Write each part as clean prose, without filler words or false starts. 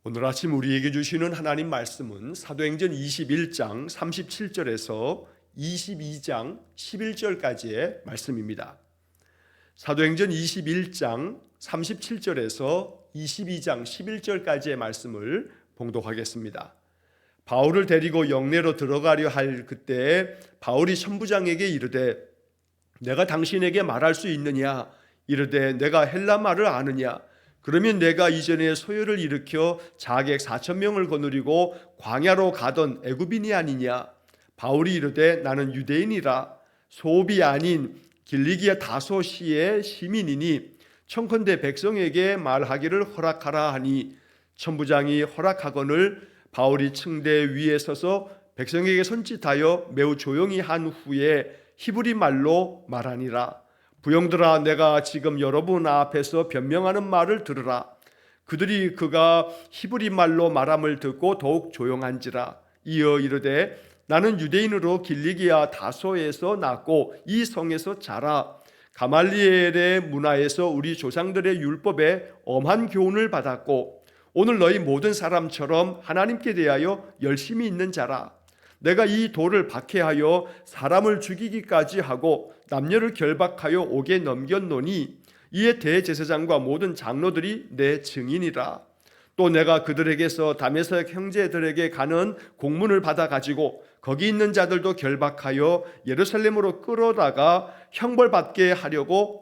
오늘 아침 우리에게 주시는 하나님 말씀은 사도행전 21장 37절에서 22장 11절까지의 말씀입니다. 사도행전 21장 37절에서 22장 11절까지의 말씀을 봉독하겠습니다. 바울을 데리고 영내로 들어가려 할 그때 바울이 천부장에게 이르되 내가 당신에게 말할 수 있느냐? 이르되 내가 헬라 말을 아느냐? 그러면 내가 이전에 소요를 일으켜 자객 4,000명을 거느리고 광야로 가던 애굽인이 아니냐? 바울이 이르되 나는 유대인이라 소비 아닌 길리기아 다소시의 시민이니 청컨대 백성에게 말하기를 허락하라 하니 천부장이 허락하거늘 바울이 층대 위에 서서 백성에게 손짓하여 매우 조용히 한 후에 히브리 말로 말하니라. 부형들아, 내가 지금 여러분 앞에서 변명하는 말을 들으라. 그들이 그가 히브리 말로 말함을 듣고 더욱 조용한지라. 이어 이르되 나는 유대인으로 길리기아 다소에서 났고 이 성에서 자라 가말리엘의 문화에서 우리 조상들의 율법에 엄한 교훈을 받았고 오늘 너희 모든 사람처럼 하나님께 대하여 열심히 있는 자라. 내가 이 돌을 박해하여 사람을 죽이기까지 하고 남녀를 결박하여 옥에 넘겼노니 이에 대제사장과 모든 장로들이 내 증인이라. 또 내가 그들에게서 다메섹 형제들에게 가는 공문을 받아 가지고 거기 있는 자들도 결박하여 예루살렘으로 끌어다가 형벌받게 하려고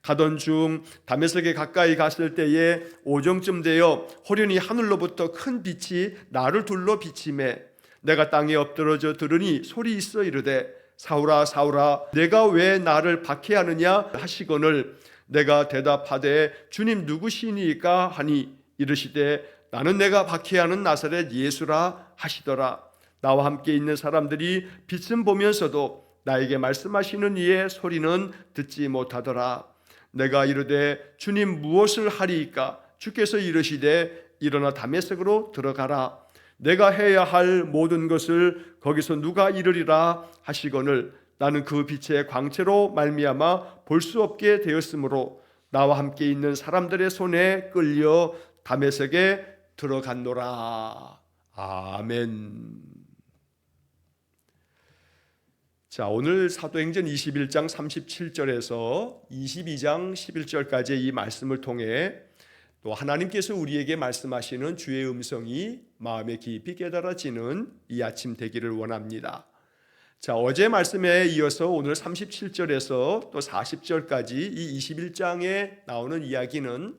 가던 중 다메섹에 가까이 갔을 때에 오정쯤 되어 호련히 하늘로부터 큰 빛이 나를 둘러 비치매 내가 땅에 엎드러져 들으니 소리 있어 이르되 사울아 사울아 내가 왜 나를 박해하느냐 하시거늘 내가 대답하되 주님 누구시니까 하니 이르시되 나는 내가 박해하는 나사렛 예수라 하시더라. 나와 함께 있는 사람들이 빛은 보면서도 나에게 말씀하시는 이의 소리는 듣지 못하더라. 내가 이르되 주님 무엇을 하리이까? 주께서 이르시되 일어나 다메섹으로 들어가라. 내가 해야 할 모든 것을 거기서 누가 이르리라 하시거늘 나는 그 빛의 광채로 말미암아 볼 수 없게 되었으므로 나와 함께 있는 사람들의 손에 끌려 다메섹에 들어갔노라. 아멘. 자, 오늘 사도행전 21장 37절에서 22장 11절까지의 이 말씀을 통해 또 하나님께서 우리에게 말씀하시는 주의 음성이 마음에 깊이 깨달아지는 이 아침 되기를 원합니다. 자, 어제 말씀에 이어서 오늘 37절에서 또 40절까지 이 21장에 나오는 이야기는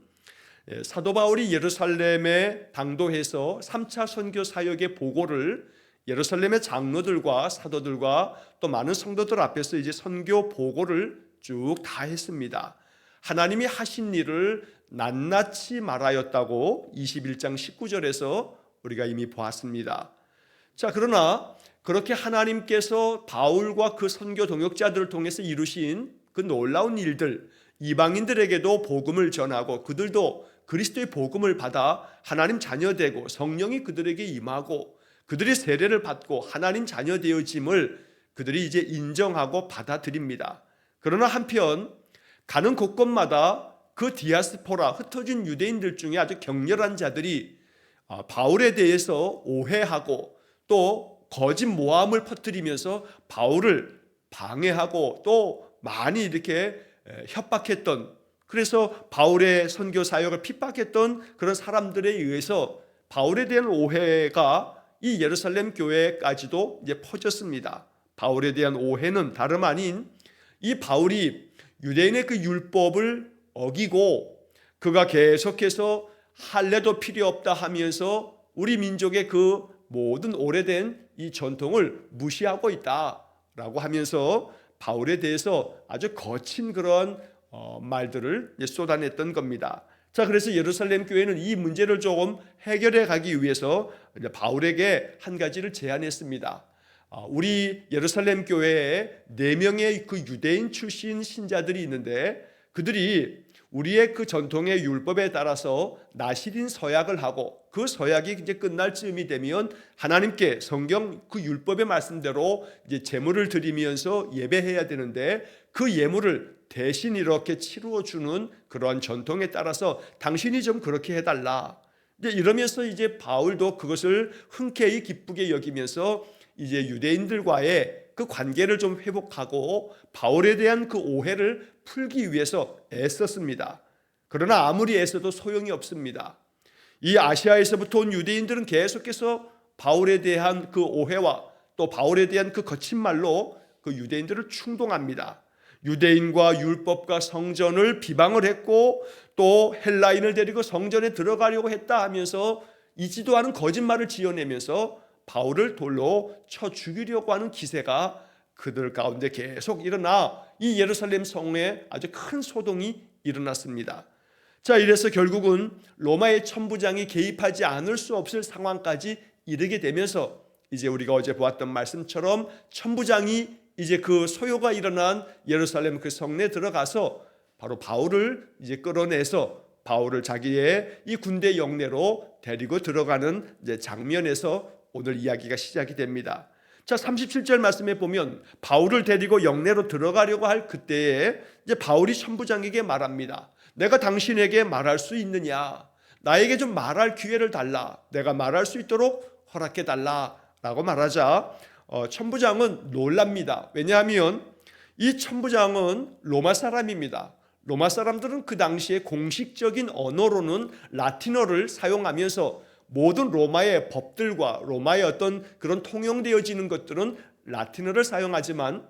사도 바울이 예루살렘에 당도해서 3차 선교 사역의 보고를 예루살렘의 장로들과 사도들과 또 많은 성도들 앞에서 이제 선교 보고를 쭉 다 했습니다. 하나님이 하신 일을 낱낱이 말하였다고 21장 19절에서 우리가 이미 보았습니다. 자, 그러나 그렇게 하나님께서 바울과 그 선교 동역자들을 통해서 이루신 그 놀라운 일들, 이방인들에게도 복음을 전하고 그들도 그리스도의 복음을 받아 하나님 자녀되고 성령이 그들에게 임하고 그들이 세례를 받고 하나님 자녀 되어짐을 그들이 이제 인정하고 받아들입니다. 그러나 한편 가는 곳곳마다 그 디아스포라 흩어진 유대인들 중에 아주 격렬한 자들이 바울에 대해서 오해하고 또 거짓 모함을 퍼뜨리면서 바울을 방해하고 또 많이 이렇게 협박했던, 그래서 바울의 선교 사역을 핍박했던 그런 사람들에 의해서 바울에 대한 오해가 이 예루살렘 교회까지도 이제 퍼졌습니다. 바울에 대한 오해는 다름 아닌 이 바울이 유대인의 그 율법을 어기고 그가 계속해서 할례도 필요 없다 하면서 우리 민족의 그 모든 오래된 이 전통을 무시하고 있다라고 하면서 바울에 대해서 아주 거친 그런 말들을 쏟아냈던 겁니다. 자, 그래서 예루살렘 교회는 이 문제를 조금 해결해 가기 위해서 바울에게 한 가지를 제안했습니다. 우리 예루살렘 교회에 4명의 그 유대인 출신 신자들이 있는데 그들이 우리의 그 전통의 율법에 따라서 나실인 서약을 하고 그 서약이 이제 끝날 즈음이 되면 하나님께 성경 그 율법의 말씀대로 이제 제물을 드리면서 예배해야 되는데 그 예물을 대신 이렇게 치루어 주는 그러한 전통에 따라서 당신이 좀 그렇게 해달라. 이제 이러면서 이제 바울도 그것을 흔쾌히 기쁘게 여기면서 이제 유대인들과의 그 관계를 좀 회복하고 바울에 대한 그 오해를 풀기 위해서 애썼습니다. 그러나 아무리 애써도 소용이 없습니다. 이 아시아에서부터 온 유대인들은 계속해서 바울에 대한 그 오해와 또 바울에 대한 그 거친 말로 그 유대인들을 충동합니다. 유대인과 율법과 성전을 비방을 했고 또 헬라인을 데리고 성전에 들어가려고 했다 하면서 있지도 않은 거짓말을 지어내면서 바울을 돌로 쳐 죽이려고 하는 기세가 그들 가운데 계속 일어나 이 예루살렘 성에 아주 큰 소동이 일어났습니다. 자, 이래서 결국은 로마의 천부장이 개입하지 않을 수 없을 상황까지 이르게 되면서 이제 우리가 어제 보았던 말씀처럼 천부장이 이제 그 소요가 일어난 예루살렘 그 성내에 들어가서 바로 바울을 이제 끌어내서 바울을 자기의 이 군대 영내로 데리고 들어가는 이제 장면에서 오늘 이야기가 시작이 됩니다. 자, 37절 말씀에 보면 바울을 데리고 영내로 들어가려고 할 그때에 이제 바울이 천부장에게 말합니다. 내가 당신에게 말할 수 있느냐? 나에게 좀 말할 기회를 달라. 내가 말할 수 있도록 허락해 달라 라고 말하자 천부장은 놀랍니다. 왜냐하면 이 천부장은 로마 사람입니다. 로마 사람들은 그 당시에 공식적인 언어로는 라틴어를 사용하면서 모든 로마의 법들과 로마의 어떤 그런 통용되어지는 것들은 라틴어를 사용하지만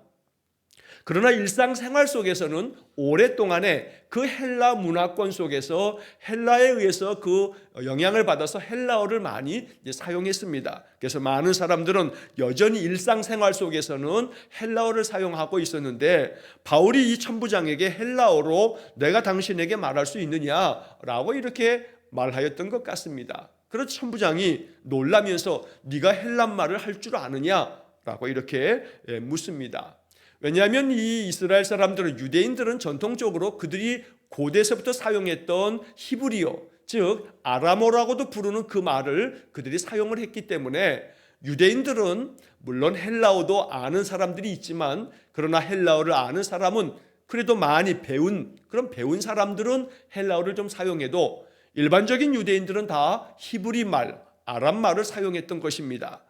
그러나 일상생활 속에서는 오랫동안에 그 헬라 문화권 속에서 헬라에 의해서 그 영향을 받아서 헬라어를 많이 사용했습니다. 그래서 많은 사람들은 여전히 일상생활 속에서는 헬라어를 사용하고 있었는데 바울이 이 천부장에게 헬라어로 내가 당신에게 말할 수 있느냐라고 이렇게 말하였던 것 같습니다. 그래서 천부장이 놀라면서 네가 헬란말을 할 줄 아느냐라고 이렇게 묻습니다. 왜냐하면 이 이스라엘 사람들은 유대인들은 전통적으로 그들이 고대에서부터 사용했던 히브리어 즉 아람어라고도 부르는 그 말을 그들이 사용을 했기 때문에 유대인들은 물론 헬라어도 아는 사람들이 있지만 그러나 헬라어를 아는 사람은 그래도 많이 배운 사람들은 헬라어를 좀 사용해도 일반적인 유대인들은 다 히브리 말, 아람 말을 사용했던 것입니다.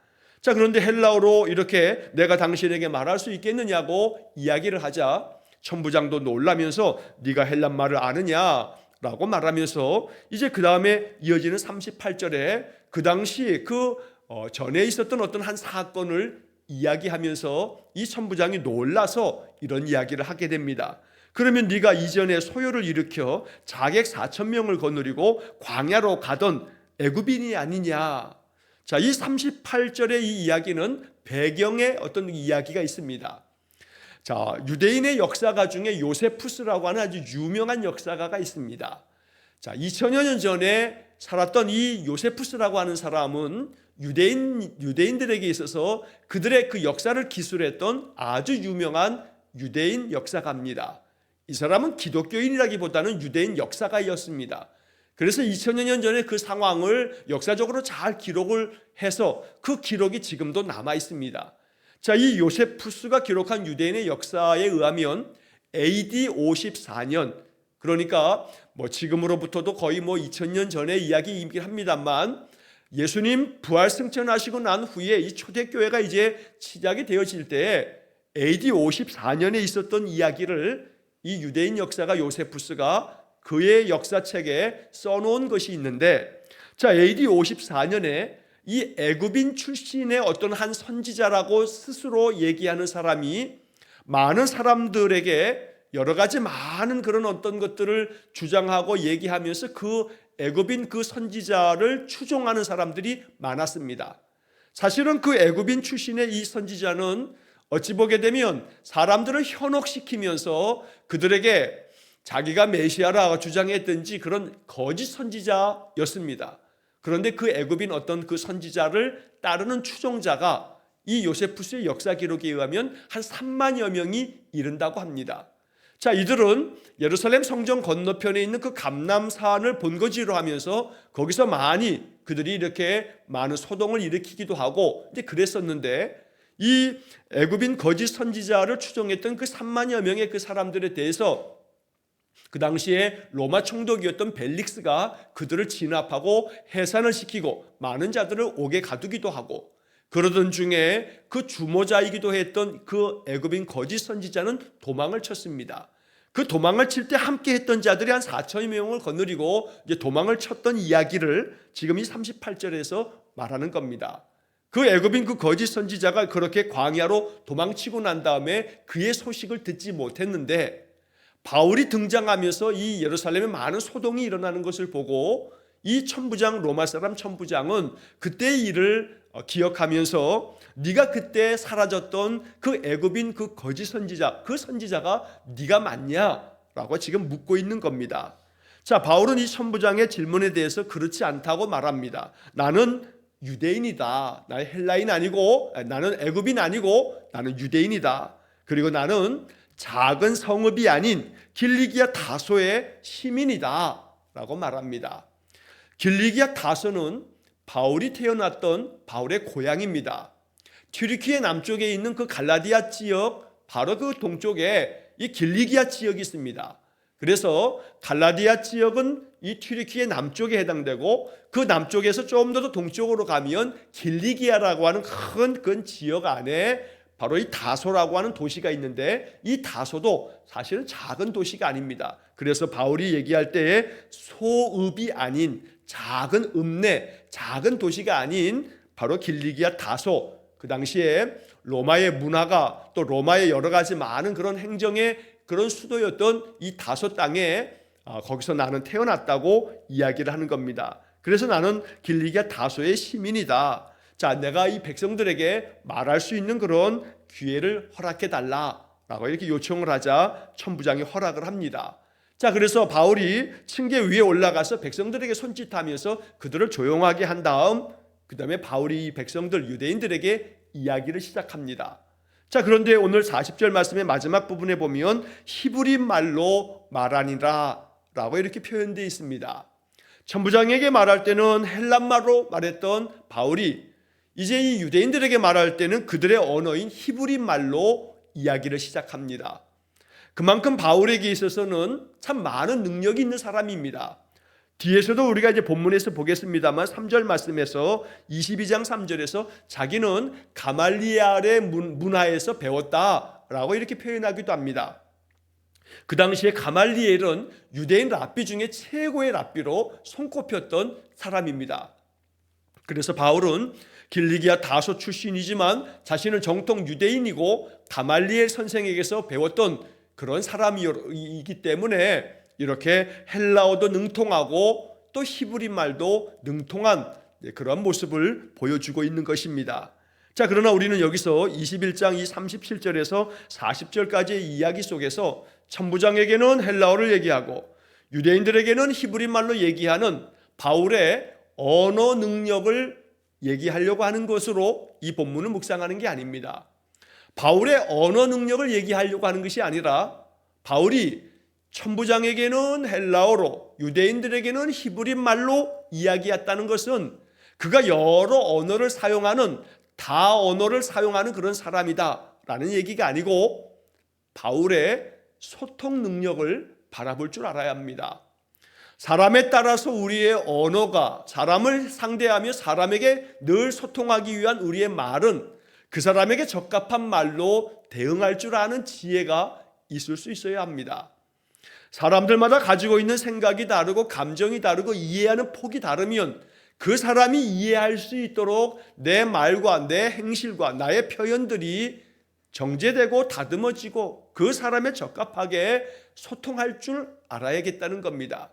자, 그런데 헬라어로 이렇게 내가 당신에게 말할 수 있겠느냐고 이야기를 하자 천부장도 놀라면서 네가 헬란 말을 아느냐라고 말하면서 이제 그 다음에 이어지는 38절에 그 당시 전에 있었던 어떤 한 사건을 이야기하면서 이 천부장이 놀라서 이런 이야기를 하게 됩니다. 그러면 네가 이전에 소요를 일으켜 자객 4,000명을 거느리고 광야로 가던 애굽인이 아니냐. 자, 이 38절의 이 이야기는 배경에 어떤 이야기가 있습니다. 자, 유대인의 역사가 중에 요세푸스라고 하는 아주 유명한 역사가가 있습니다. 자, 2000여 년 전에 살았던 이 요세푸스라고 하는 사람은 유대인들에게 있어서 그들의 그 역사를 기술했던 아주 유명한 유대인 역사가입니다. 이 사람은 기독교인이라기보다는 유대인 역사가였습니다. 그래서 2000여 년 전에 그 상황을 역사적으로 잘 기록을 해서 그 기록이 지금도 남아 있습니다. 자, 이 요세푸스가 기록한 유대인의 역사에 의하면 AD 54년, 그러니까 지금으로부터도 거의 2000년 전의 이야기이긴 합니다만 예수님 부활 승천하시고 난 후에 이 초대교회가 이제 시작이 되어질 때 AD 54년에 있었던 이야기를 이 유대인 역사가 요세푸스가 그의 역사책에 써놓은 것이 있는데, 자, AD 54년에 이 애굽인 출신의 어떤 한 선지자라고 스스로 얘기하는 사람이 많은 사람들에게 여러 가지 많은 그런 어떤 것들을 주장하고 얘기하면서 그 애굽인 그 선지자를 추종하는 사람들이 많았습니다. 사실은 그 애굽인 출신의 이 선지자는 어찌 보게 되면 사람들을 현혹시키면서 그들에게 자기가 메시아라 주장했든지 그런 거짓 선지자였습니다. 그런데 그 애굽인 어떤 그 선지자를 따르는 추종자가 이 요세푸스의 역사 기록에 의하면 한 3만여 명이 이른다고 합니다. 자, 이들은 예루살렘 성전 건너편에 있는 그 감람산을 본거지로 하면서 거기서 많이 그들이 이렇게 많은 소동을 일으키기도 하고 이제 그랬었는데, 이 애굽인 거짓 선지자를 추종했던 그 3만여 명의 그 사람들에 대해서 그 당시에 로마 총독이었던 벨릭스가 그들을 진압하고 해산을 시키고 많은 자들을 옥에 가두기도 하고, 그러던 중에 그 주모자이기도 했던 그 애굽인 거짓 선지자는 도망을 쳤습니다. 그 도망을 칠 때 함께 했던 자들이 한 4천여 명을 거느리고 이제 도망을 쳤던 이야기를 지금 이 38절에서 말하는 겁니다. 그 애굽인 그 거짓 선지자가 그렇게 광야로 도망치고 난 다음에 그의 소식을 듣지 못했는데, 바울이 등장하면서 이 예루살렘에 많은 소동이 일어나는 것을 보고 이 천부장, 로마 사람 천부장은 그때의 일을 기억하면서 네가 그때 사라졌던 그 애굽인 그 거짓 선지자, 그 선지자가 네가 맞냐라고 지금 묻고 있는 겁니다. 자, 바울은 이 천부장의 질문에 대해서 그렇지 않다고 말합니다. 나는 유대인이다. 나는 헬라인 아니고, 나는 애굽인 아니고 나는 유대인이다. 그리고 나는 작은 성읍이 아닌 길리기아 다소의 시민이다 라고 말합니다. 길리기아 다소는 바울이 태어났던 바울의 고향입니다. 튀르키예 남쪽에 있는 그 갈라디아 지역, 바로 그 동쪽에 이 길리기아 지역이 있습니다. 그래서 갈라디아 지역은 이 튀르키예 남쪽에 해당되고, 그 남쪽에서 좀 더 동쪽으로 가면 길리기아라고 하는 큰 지역 안에 바로 이 다소라고 하는 도시가 있는데, 이 다소도 사실은 작은 도시가 아닙니다. 그래서 바울이 얘기할 때에 소읍이 아닌 작은 읍내, 작은 도시가 아닌 바로 길리기아 다소, 그 당시에 로마의 문화가 또 로마의 여러 가지 많은 그런 행정의 그런 수도였던 이 다소 땅에 거기서 나는 태어났다고 이야기를 하는 겁니다. 그래서 나는 길리기아 다소의 시민이다. 자, 내가 이 백성들에게 말할 수 있는 그런 기회를 허락해 달라라고 이렇게 요청을 하자 천부장이 허락을 합니다. 자, 그래서 바울이 층계 위에 올라가서 백성들에게 손짓하면서 그들을 조용하게 한 다음, 그 다음에 바울이 백성들 유대인들에게 이야기를 시작합니다. 자, 그런데 오늘 40절 말씀의 마지막 부분에 보면 히브리 말로 말하니라 라고 이렇게 표현되어 있습니다. 천부장에게 말할 때는 헬란말로 말했던 바울이 이제 이 유대인들에게 말할 때는 그들의 언어인 히브리 말로 이야기를 시작합니다. 그만큼 바울에게 있어서는 참 많은 능력이 있는 사람입니다. 뒤에서도 우리가 이제 본문에서 보겠습니다만 3절 말씀에서 22장 3절에서 자기는 가말리엘의 문화에서 배웠다라고 이렇게 표현하기도 합니다. 그 당시에 가말리엘은 유대인 랍비 중에 최고의 랍비로 손꼽혔던 사람입니다. 그래서 바울은 길리기아 다소 출신이지만 자신은 정통 유대인이고 가말리엘 선생에게서 배웠던 그런 사람이기 때문에 이렇게 헬라어도 능통하고 또 히브리 말도 능통한 그런 모습을 보여주고 있는 것입니다. 자, 그러나 우리는 여기서 21장 이 37절에서 40절까지의 이야기 속에서 천부장에게는 헬라어를 얘기하고 유대인들에게는 히브리 말로 얘기하는 바울의 언어 능력을 얘기하려고 하는 것으로 이 본문을 묵상하는 게 아닙니다. 바울의 언어 능력을 얘기하려고 하는 것이 아니라 바울이 천부장에게는 헬라어로 유대인들에게는 히브리 말로 이야기했다는 것은 그가 여러 언어를 사용하는 다 언어를 사용하는 그런 사람이다 라는 얘기가 아니고 바울의 소통 능력을 바라볼 줄 알아야 합니다. 사람에 따라서 우리의 언어가 사람을 상대하며 사람에게 늘 소통하기 위한 우리의 말은 그 사람에게 적합한 말로 대응할 줄 아는 지혜가 있을 수 있어야 합니다. 사람들마다 가지고 있는 생각이 다르고 감정이 다르고 이해하는 폭이 다르면 그 사람이 이해할 수 있도록 내 말과 내 행실과 나의 표현들이 정제되고 다듬어지고 그 사람에 적합하게 소통할 줄 알아야겠다는 겁니다.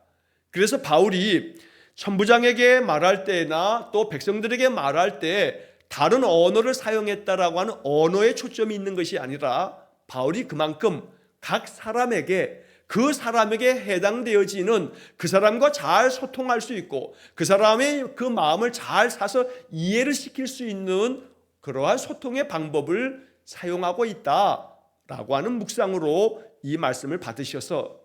그래서 바울이 천부장에게 말할 때나 또 백성들에게 말할 때 다른 언어를 사용했다라고 하는 언어에 초점이 있는 것이 아니라 바울이 그만큼 각 사람에게 그 사람에게 해당되어지는 그 사람과 잘 소통할 수 있고 그 사람의 그 마음을 잘 사서 이해를 시킬 수 있는 그러한 소통의 방법을 사용하고 있다라고 하는 묵상으로 이 말씀을 받으셔서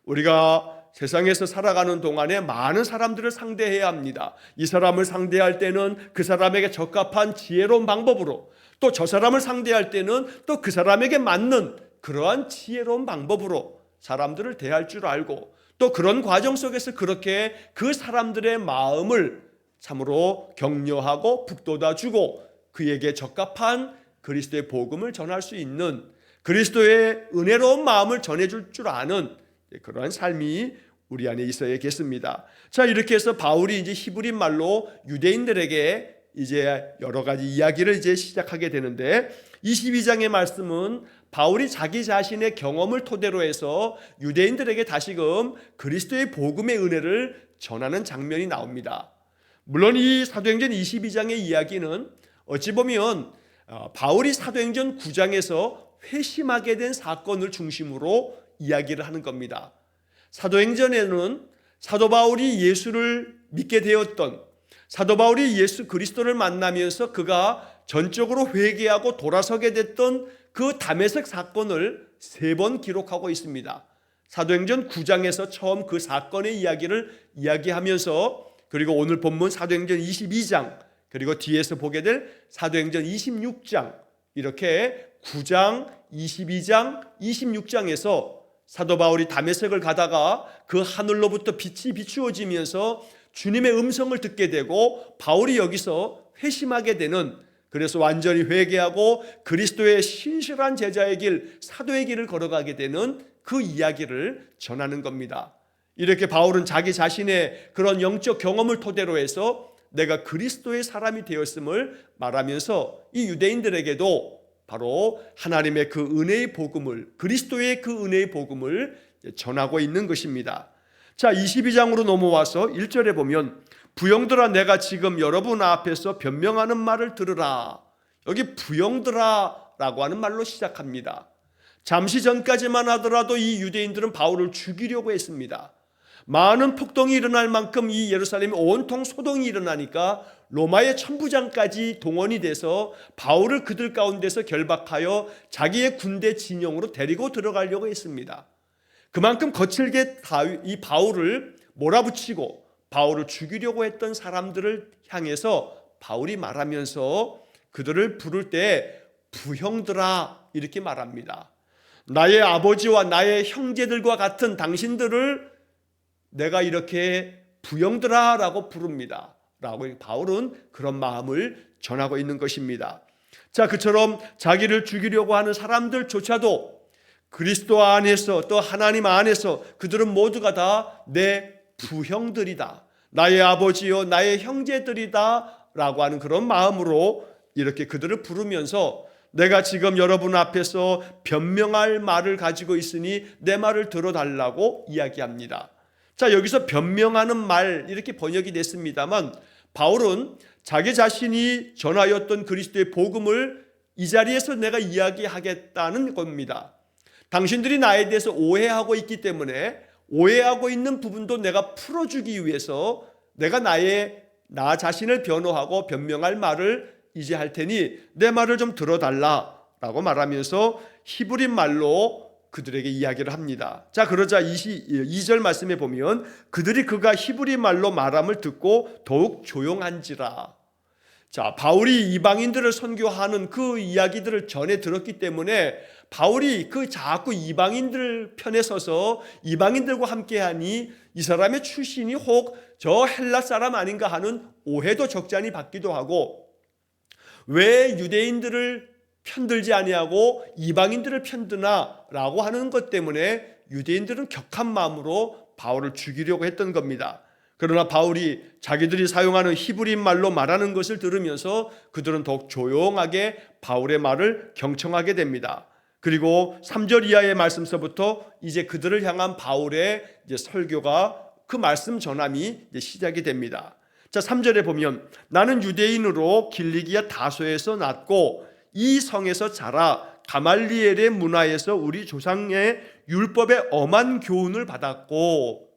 우리가 세상에서 살아가는 동안에 많은 사람들을 상대해야 합니다. 이 사람을 상대할 때는 그 사람에게 적합한 지혜로운 방법으로 또 저 사람을 상대할 때는 또 그 사람에게 맞는 그러한 지혜로운 방법으로 사람들을 대할 줄 알고 또 그런 과정 속에서 그렇게 그 사람들의 마음을 참으로 격려하고 북돋아주고 그에게 적합한 그리스도의 복음을 전할 수 있는 그리스도의 은혜로운 마음을 전해줄 줄 아는 그러한 삶이 우리 안에 있어야겠습니다. 자, 이렇게 해서 바울이 이제 히브리 말로 유대인들에게 이제 여러 가지 이야기를 이제 시작하게 되는데 22장의 말씀은 바울이 자기 자신의 경험을 토대로 해서 유대인들에게 다시금 그리스도의 복음의 은혜를 전하는 장면이 나옵니다. 물론 이 사도행전 22장의 이야기는 어찌 보면 바울이 사도행전 9장에서 회심하게 된 사건을 중심으로 이야기를 하는 겁니다. 사도행전에는 사도 바울이 예수를 믿게 되었던 사도 바울이 예수 그리스도를 만나면서 그가 전적으로 회개하고 돌아서게 됐던 그 다메섹 사건을 3번 기록하고 있습니다. 사도행전 9장에서 처음 그 사건의 이야기를 이야기하면서 그리고 오늘 본문 사도행전 22장 그리고 뒤에서 보게 될 사도행전 26장 이렇게 9장, 22장, 26장에서 사도 바울이 다메섹을 가다가 그 하늘로부터 빛이 비추어지면서 주님의 음성을 듣게 되고 바울이 여기서 회심하게 되는 그래서 완전히 회개하고 그리스도의 신실한 제자의 길, 사도의 길을 걸어가게 되는 그 이야기를 전하는 겁니다. 이렇게 바울은 자기 자신의 그런 영적 경험을 토대로 해서 내가 그리스도의 사람이 되었음을 말하면서 이 유대인들에게도 바로 하나님의 그 은혜의 복음을 그리스도의 그 은혜의 복음을 전하고 있는 것입니다. 자, 22장으로 넘어와서 1절에 보면 부형들아 내가 지금 여러분 앞에서 변명하는 말을 들으라. 여기 부형들아 라고 하는 말로 시작합니다. 잠시 전까지만 하더라도 이 유대인들은 바울을 죽이려고 했습니다. 많은 폭동이 일어날 만큼 이 예루살렘에 온통 소동이 일어나니까 로마의 천부장까지 동원이 돼서 바울을 그들 가운데서 결박하여 자기의 군대 진영으로 데리고 들어가려고 했습니다. 그만큼 거칠게 이 바울을 몰아붙이고 바울을 죽이려고 했던 사람들을 향해서 바울이 말하면서 그들을 부를 때 부형들아 이렇게 말합니다. 나의 아버지와 나의 형제들과 같은 당신들을 내가 이렇게 부형들아 라고 부릅니다. 라고 바울은 그런 마음을 전하고 있는 것입니다. 자, 그처럼 자기를 죽이려고 하는 사람들조차도 그리스도 안에서 또 하나님 안에서 그들은 모두가 다 내 부형들이다. 나의 아버지요 나의 형제들이다 라고 하는 그런 마음으로 이렇게 그들을 부르면서 내가 지금 여러분 앞에서 변명할 말을 가지고 있으니 내 말을 들어달라고 이야기합니다. 자, 여기서 변명하는 말 이렇게 번역이 됐습니다만 바울은 자기 자신이 전하였던 그리스도의 복음을 이 자리에서 내가 이야기하겠다는 겁니다. 당신들이 나에 대해서 오해하고 있기 때문에 오해하고 있는 부분도 내가 풀어주기 위해서 내가 나 자신을 변호하고 변명할 말을 이제 할 테니 내 말을 좀 들어달라라고 말하면서 히브리 말로 그들에게 이야기를 합니다. 자, 그러자 22절 말씀에 보면 그들이 그가 히브리 말로 말함을 듣고 더욱 조용한지라. 자, 바울이 이방인들을 선교하는 그 이야기들을 전해 들었기 때문에 바울이 그 자꾸 이방인들 편에 서서 이방인들과 함께하니 이 사람의 출신이 혹 저 헬라 사람 아닌가 하는 오해도 적잖이 받기도 하고 왜 유대인들을 편들지 아니하고 이방인들을 편드나라고 하는 것 때문에 유대인들은 격한 마음으로 바울을 죽이려고 했던 겁니다. 그러나 바울이 자기들이 사용하는 히브리 말로 말하는 것을 들으면서 그들은 더욱 조용하게 바울의 말을 경청하게 됩니다. 그리고 3절 이하의 말씀서부터 이제 그들을 향한 바울의 이제 설교가 그 말씀 전함이 이제 시작이 됩니다. 자, 3절에 보면 나는 유대인으로 길리기아 다소에서 났고 이 성에서 자라 가말리엘의 문화에서 우리 조상의 율법의 엄한 교훈을 받았고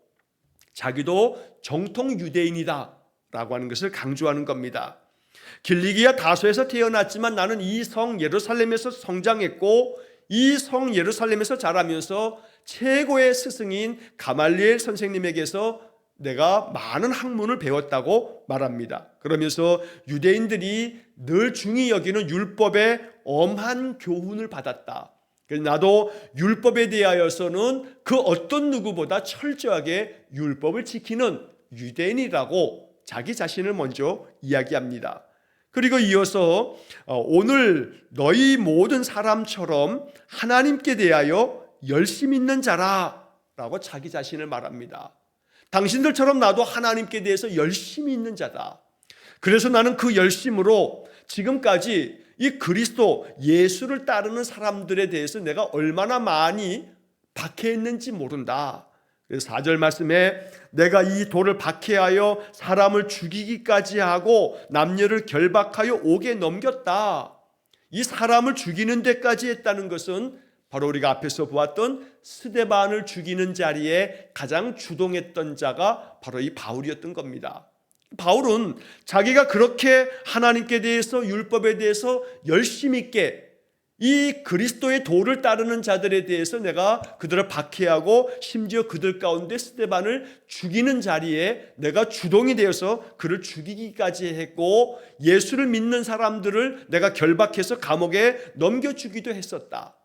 자기도 정통 유대인이다 라고 하는 것을 강조하는 겁니다. 길리기아 다소에서 태어났지만 나는 이 성 예루살렘에서 성장했고 이 성 예루살렘에서 자라면서 최고의 스승인 가말리엘 선생님에게서 내가 많은 학문을 배웠다고 말합니다. 그러면서 유대인들이 늘 중히 여기는 율법의 엄한 교훈을 받았다. 그래서 나도 율법에 대하여서는 그 어떤 누구보다 철저하게 율법을 지키는 유대인이라고 자기 자신을 먼저 이야기합니다. 그리고 이어서 오늘 너희 모든 사람처럼 하나님께 대하여 열심 있는 자라 라고 자기 자신을 말합니다. 당신들처럼 나도 하나님께 대해서 열심히 있는 자다. 그래서 나는 그 열심으로 지금까지 이 그리스도 예수를 따르는 사람들에 대해서 내가 얼마나 많이 박해했는지 모른다. 그래서 4절 말씀에 내가 이 돌을 박해하여 사람을 죽이기까지 하고 남녀를 결박하여 옥에 넘겼다. 이 사람을 죽이는 데까지 했다는 것은 바로 우리가 앞에서 보았던 스데반을 죽이는 자리에 가장 주동했던 자가 바로 이 바울이었던 겁니다. 바울은 자기가 그렇게 하나님께 대해서 율법에 대해서 열심 있게 이 그리스도의 도를 따르는 자들에 대해서 내가 그들을 박해하고 심지어 그들 가운데 스데반을 죽이는 자리에 내가 주동이 되어서 그를 죽이기까지 했고 예수를 믿는 사람들을 내가 결박해서 감옥에 넘겨주기도 했었다.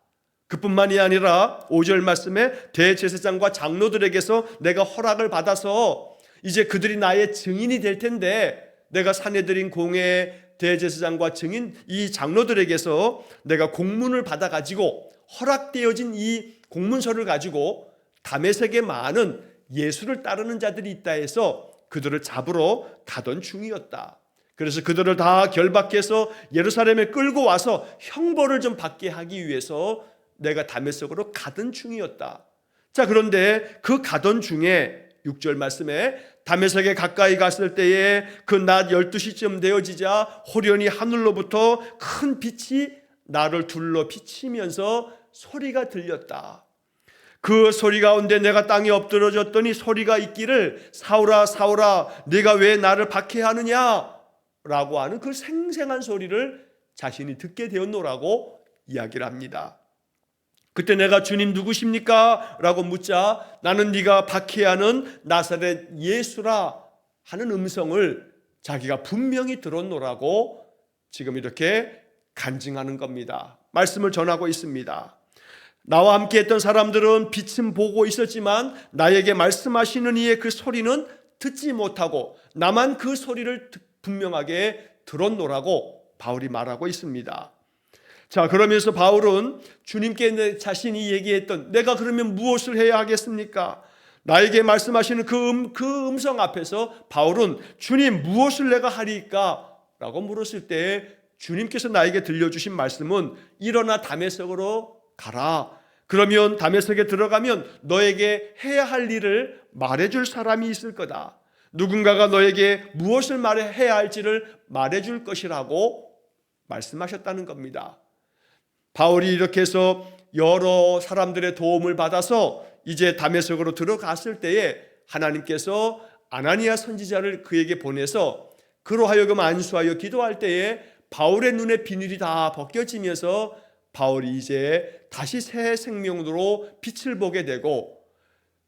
그뿐만이 아니라 5절 말씀에 대제사장과 장로들에게서 내가 허락을 받아서 이제 그들이 나의 증인이 될 텐데 내가 사내들인 공회 대제사장과 증인 이 장로들에게서 내가 공문을 받아가지고 허락되어진 이 공문서를 가지고 다메섹에 많은 예수를 따르는 자들이 있다 해서 그들을 잡으러 가던 중이었다. 그래서 그들을 다 결박해서 예루살렘에 끌고 와서 형벌을 좀 받게 하기 위해서 내가 다메섹으로 가던 중이었다. 자, 그런데 그 가던 중에 6절 말씀에 다메섹에 가까이 갔을 때에 그 낮 12시쯤 되어지자 호련히 하늘로부터 큰 빛이 나를 둘러 비치면서 소리가 들렸다. 그 소리 가운데 내가 땅에 엎드러졌더니 소리가 있기를 사울아 사울아 네가 왜 나를 박해하느냐 라고 하는 그 생생한 소리를 자신이 듣게 되었노라고 이야기를 합니다. 그때 내가 주님 누구십니까? 라고 묻자 나는 네가 박해하는 나사렛 예수라 하는 음성을 자기가 분명히 들었노라고 지금 이렇게 간증하는 겁니다. 말씀을 전하고 있습니다. 나와 함께 했던 사람들은 빛은 보고 있었지만 나에게 말씀하시는 이의 그 소리는 듣지 못하고 나만 그 소리를 분명하게 들었노라고 바울이 말하고 있습니다. 자, 그러면서 바울은 주님께 자신이 얘기했던 내가 그러면 무엇을 해야 하겠습니까? 나에게 말씀하시는 그 음성 앞에서 바울은 주님 무엇을 내가 하리까? 라고 물었을 때 주님께서 나에게 들려주신 말씀은 일어나 다메섹으로 가라. 그러면 다메섹에 들어가면 너에게 해야 할 일을 말해줄 사람이 있을 거다. 누군가가 너에게 무엇을 해야 할지를 말해줄 것이라고 말씀하셨다는 겁니다. 바울이 이렇게 해서 여러 사람들의 도움을 받아서 이제 다메섹으로 들어갔을 때에 하나님께서 아나니아 선지자를 그에게 보내서 그로 하여금 안수하여 기도할 때에 바울의 눈에 비늘이 다 벗겨지면서 바울이 이제 다시 새 생명으로 빛을 보게 되고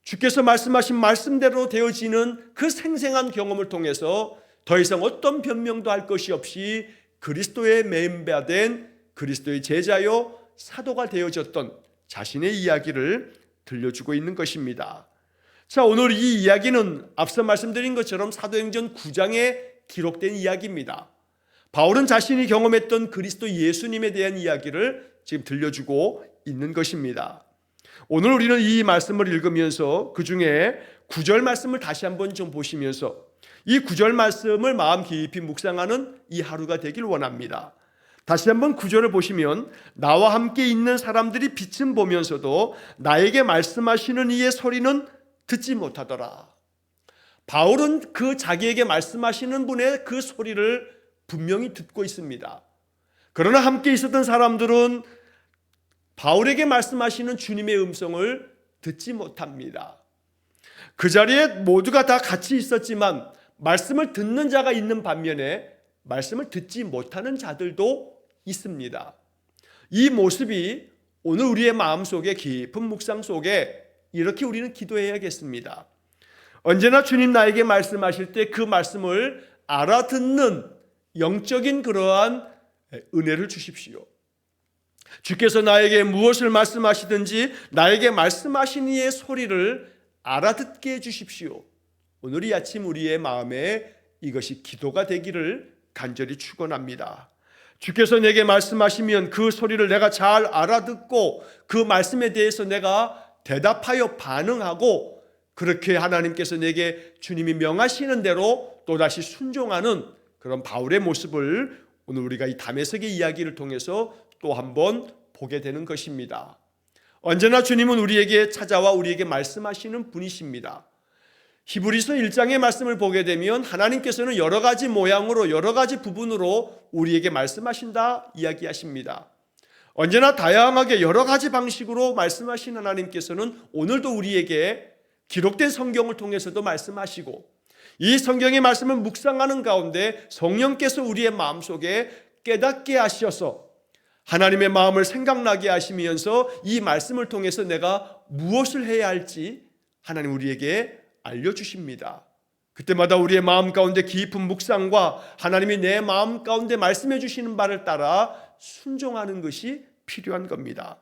주께서 말씀하신 말씀대로 되어지는 그 생생한 경험을 통해서 더 이상 어떤 변명도 할 것이 없이 그리스도의 멤버된 그리스도의 제자요 사도가 되어졌던 자신의 이야기를 들려주고 있는 것입니다. 자, 오늘 이 이야기는 앞서 말씀드린 것처럼 사도행전 9장에 기록된 이야기입니다. 바울은 자신이 경험했던 그리스도 예수님에 대한 이야기를 지금 들려주고 있는 것입니다. 오늘 우리는 이 말씀을 읽으면서 그 중에 9절 말씀을 다시 한번 좀 보시면서 이 9절 말씀을 마음 깊이 묵상하는 이 하루가 되길 원합니다. 다시 한번 9절을 보시면 나와 함께 있는 사람들이 빛은 보면서도 나에게 말씀하시는 이의 소리는 듣지 못하더라. 바울은 그 자기에게 말씀하시는 분의 그 소리를 분명히 듣고 있습니다. 그러나 함께 있었던 사람들은 바울에게 말씀하시는 주님의 음성을 듣지 못합니다. 그 자리에 모두가 다 같이 있었지만 말씀을 듣는 자가 있는 반면에 말씀을 듣지 못하는 자들도 있습니다. 이 모습이 오늘 우리의 마음속에 깊은 묵상 속에 이렇게 우리는 기도해야겠습니다. 언제나 주님 나에게 말씀하실 때 그 말씀을 알아듣는 영적인 그러한 은혜를 주십시오. 주께서 나에게 무엇을 말씀하시든지 나에게 말씀하신 이의 소리를 알아듣게 해주십시오. 오늘 이 아침 우리의 마음에 이것이 기도가 되기를 간절히 축원합니다. 주께서 내게 말씀하시면 그 소리를 내가 잘 알아듣고 그 말씀에 대해서 내가 대답하여 반응하고, 그렇게 하나님께서 내게 주님이 명하시는 대로 또다시 순종하는 그런 바울의 모습을 오늘 우리가 이 다메섹의 이야기를 통해서 또 한번 보게 되는 것입니다. 언제나 주님은 우리에게 찾아와 우리에게 말씀하시는 분이십니다. 히브리서 1장의 말씀을 보게 되면 하나님께서는 여러 가지 모양으로 여러 가지 부분으로 우리에게 말씀하신다 이야기하십니다. 언제나 다양하게 여러 가지 방식으로 말씀하신 하나님께서는 오늘도 우리에게 기록된 성경을 통해서도 말씀하시고, 이 성경의 말씀을 묵상하는 가운데 성령께서 우리의 마음속에 깨닫게 하셔서 하나님의 마음을 생각나게 하시면서 이 말씀을 통해서 내가 무엇을 해야 할지 하나님 우리에게 알려주십니다. 그때마다 우리의 마음 가운데 깊은 묵상과 하나님이 내 마음 가운데 말씀해 주시는 바를 따라 순종하는 것이 필요한 겁니다.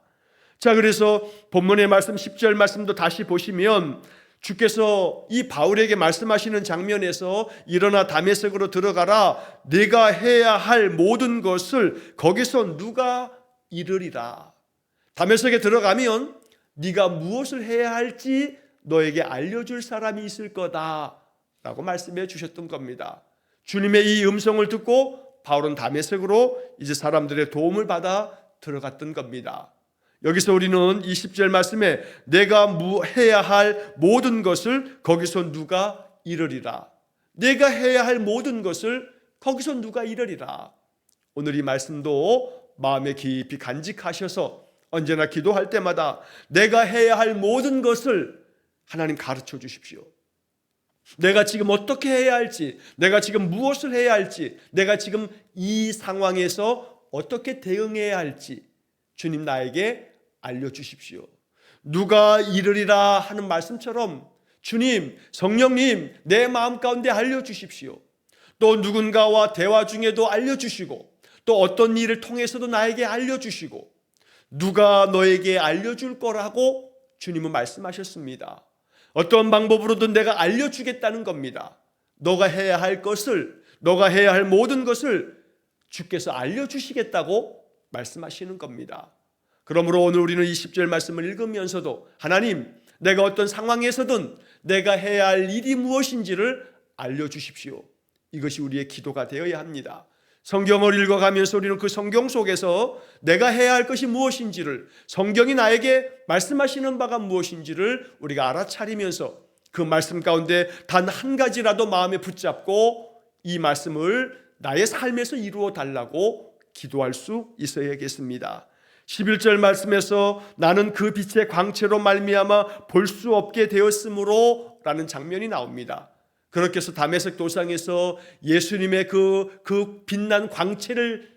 자, 그래서 본문의 말씀 10절 말씀도 다시 보시면 주께서 이 바울에게 말씀하시는 장면에서 일어나 다메섹으로 들어가라, 네가 해야 할 모든 것을 거기서 누가 이르리라. 다메섹에 들어가면 네가 무엇을 해야 할지 너에게 알려줄 사람이 있을 거다 라고 말씀해 주셨던 겁니다. 주님의 이 음성을 듣고 바울은 다메섹으로 이제 사람들의 도움을 받아 들어갔던 겁니다. 여기서 우리는 20절 말씀에 내가 해야 할 모든 것을 거기서 누가 이르리라. 내가 해야 할 모든 것을 거기서 누가 이르리라. 오늘 이 말씀도 마음에 깊이 간직하셔서 언제나 기도할 때마다 내가 해야 할 모든 것을 하나님 가르쳐 주십시오. 내가 지금 어떻게 해야 할지, 내가 지금 무엇을 해야 할지, 내가 지금 이 상황에서 어떻게 대응해야 할지 주님 나에게 알려주십시오. 누가 이르리라 하는 말씀처럼 주님, 성령님 내 마음 가운데 알려주십시오. 또 누군가와 대화 중에도 알려주시고, 또 어떤 일을 통해서도 나에게 알려주시고, 누가 너에게 알려줄 거라고 주님은 말씀하셨습니다. 어떤 방법으로든 내가 알려주겠다는 겁니다. 너가 해야 할 것을, 너가 해야 할 모든 것을 주께서 알려주시겠다고 말씀하시는 겁니다. 그러므로 오늘 우리는 20절 말씀을 읽으면서도 하나님, 내가 어떤 상황에서든 내가 해야 할 일이 무엇인지를 알려주십시오. 이것이 우리의 기도가 되어야 합니다. 성경을 읽어가면서 우리는 그 성경 속에서 내가 해야 할 것이 무엇인지를, 성경이 나에게 말씀하시는 바가 무엇인지를 우리가 알아차리면서 그 말씀 가운데 단 한 가지라도 마음에 붙잡고 이 말씀을 나의 삶에서 이루어 달라고 기도할 수 있어야겠습니다. 11절 말씀에서 나는 그 빛의 광채로 말미암아 볼 수 없게 되었으므로 라는 장면이 나옵니다. 그렇게 해서 다메섹 도상에서 예수님의 그 빛난 광채를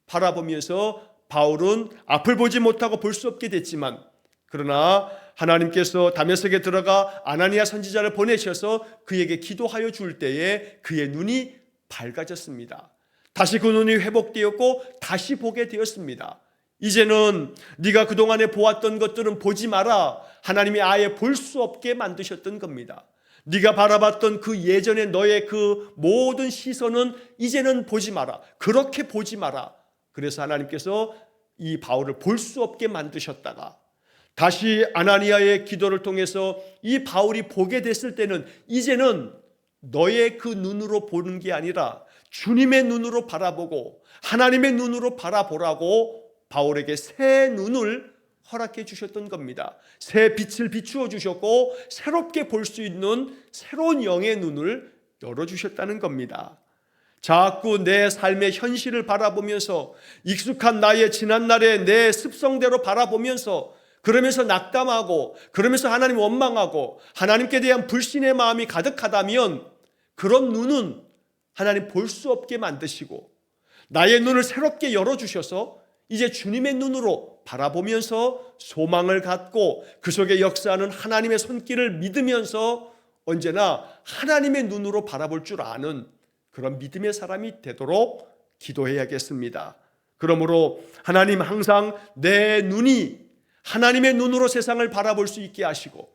바라보면서 바울은 앞을 보지 못하고 볼 수 없게 됐지만, 그러나 하나님께서 다메섹에 들어가 아나니아 선지자를 보내셔서 그에게 기도하여 줄 때에 그의 눈이 밝아졌습니다. 다시 그 눈이 회복되었고 다시 보게 되었습니다. 이제는 네가 그동안에 보았던 것들은 보지 마라. 하나님이 아예 볼 수 없게 만드셨던 겁니다. 네가 바라봤던 그 예전에 너의 그 모든 시선은 이제는 보지 마라. 그렇게 보지 마라. 그래서 하나님께서 이 바울을 볼 수 없게 만드셨다가 다시 아나니아의 기도를 통해서 이 바울이 보게 됐을 때는 이제는 너의 그 눈으로 보는 게 아니라 주님의 눈으로 바라보고 하나님의 눈으로 바라보라고 바울에게 새 눈을 허락해 주셨던 겁니다. 새 빛을 비추어 주셨고 새롭게 볼 수 있는 새로운 영의 눈을 열어주셨다는 겁니다. 자꾸 내 삶의 현실을 바라보면서 익숙한 나의 지난날의 내 습성대로 바라보면서 그러면서 낙담하고 그러면서 하나님 원망하고 하나님께 대한 불신의 마음이 가득하다면 그런 눈은 하나님 볼 수 없게 만드시고 나의 눈을 새롭게 열어주셔서 이제 주님의 눈으로 바라보면서 소망을 갖고 그 속에 역사하는 하나님의 손길을 믿으면서 언제나 하나님의 눈으로 바라볼 줄 아는 그런 믿음의 사람이 되도록 기도해야겠습니다. 그러므로 하나님 항상 내 눈이 하나님의 눈으로 세상을 바라볼 수 있게 하시고,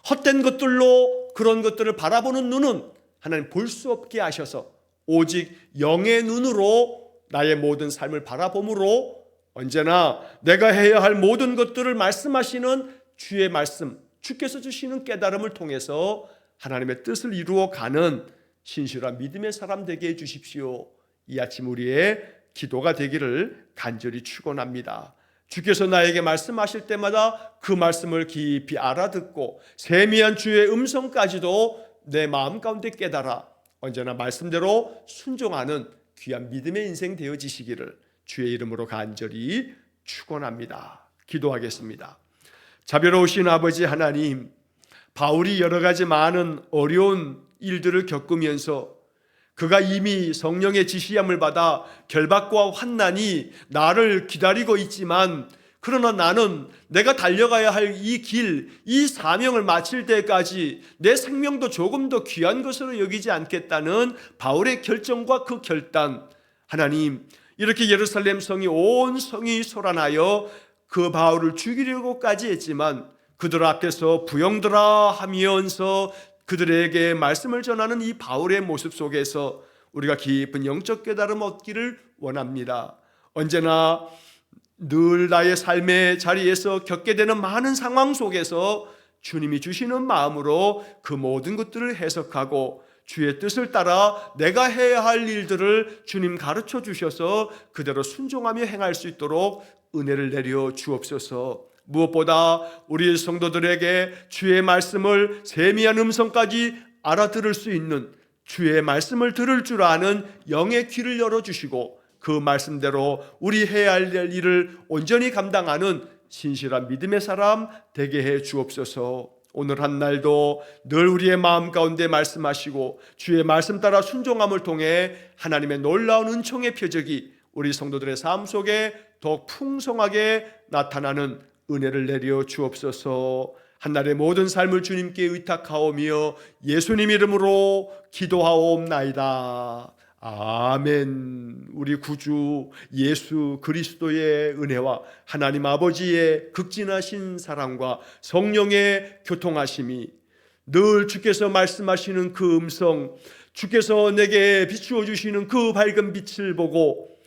헛된 것들로 그런 것들을 바라보는 눈은 하나님 볼 수 없게 하셔서 오직 영의 눈으로 나의 모든 삶을 바라봄으로 언제나 내가 해야 할 모든 것들을 말씀하시는 주의 말씀, 주께서 주시는 깨달음을 통해서 하나님의 뜻을 이루어가는 신실한 믿음의 사람 되게 해주십시오. 이 아침 우리의 기도가 되기를 간절히 축원합니다. 주께서 나에게 말씀하실 때마다 그 말씀을 깊이 알아듣고 세미한 주의 음성까지도 내 마음 가운데 깨달아 언제나 말씀대로 순종하는 귀한 믿음의 인생 되어지시기를 주의 이름으로 간절히 축원합니다. 기도하겠습니다. 자비로우신 아버지 하나님, 바울이 여러 가지 많은 어려운 일들을 겪으면서 그가 이미 성령의 지시함을 받아 결박과 환난이 나를 기다리고 있지만, 그러나 나는 내가 달려가야 할 이 길, 이 사명을 마칠 때까지 내 생명도 조금 더 귀한 것으로 여기지 않겠다는 바울의 결정과 그 결단, 하나님, 이렇게 예루살렘 성이 온 성이 소란하여 그 바울을 죽이려고까지 했지만 그들 앞에서 부영들아 하면서 그들에게 말씀을 전하는 이 바울의 모습 속에서 우리가 깊은 영적 깨달음 얻기를 원합니다. 언제나 늘 나의 삶의 자리에서 겪게 되는 많은 상황 속에서 주님이 주시는 마음으로 그 모든 것들을 해석하고 주의 뜻을 따라 내가 해야 할 일들을 주님 가르쳐 주셔서 그대로 순종하며 행할 수 있도록 은혜를 내려 주옵소서. 무엇보다 우리 성도들에게 주의 말씀을 세미한 음성까지 알아들을 수 있는, 주의 말씀을 들을 줄 아는 영의 귀를 열어주시고 그 말씀대로 우리 해야 할 일을 온전히 감당하는 신실한 믿음의 사람 되게 해 주옵소서. 오늘 한 날도 늘 우리의 마음 가운데 말씀하시고 주의 말씀 따라 순종함을 통해 하나님의 놀라운 은총의 표적이 우리 성도들의 삶 속에 더욱 풍성하게 나타나는 은혜를 내려 주옵소서. 한날의 모든 삶을 주님께 의탁하오며 예수님 이름으로 기도하옵나이다. 아멘. 우리 구주 예수 그리스도의 은혜와 하나님 아버지의 극진하신 사랑과 성령의 교통하심이 늘 주께서 말씀하시는 그 음성, 주께서 내게 비추어 주시는 그 밝은 빛을 보고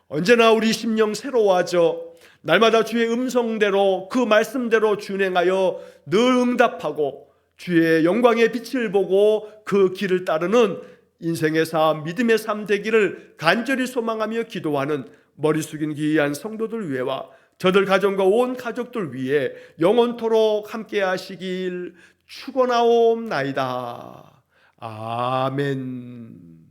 언제나 우리 심령 새로워져 날마다 주의 음성대로 그 말씀대로 준행하여 늘 응답하고 주의 영광의 빛을 보고 그 길을 따르는 인생의 삶, 믿음의 삶 되기를 간절히 소망하며 기도하는 머리 숙인 귀한 성도들 위해와 저들 가정과 온 가족들 위해 영원토록 함께 하시길 축원하옵나이다. 아멘.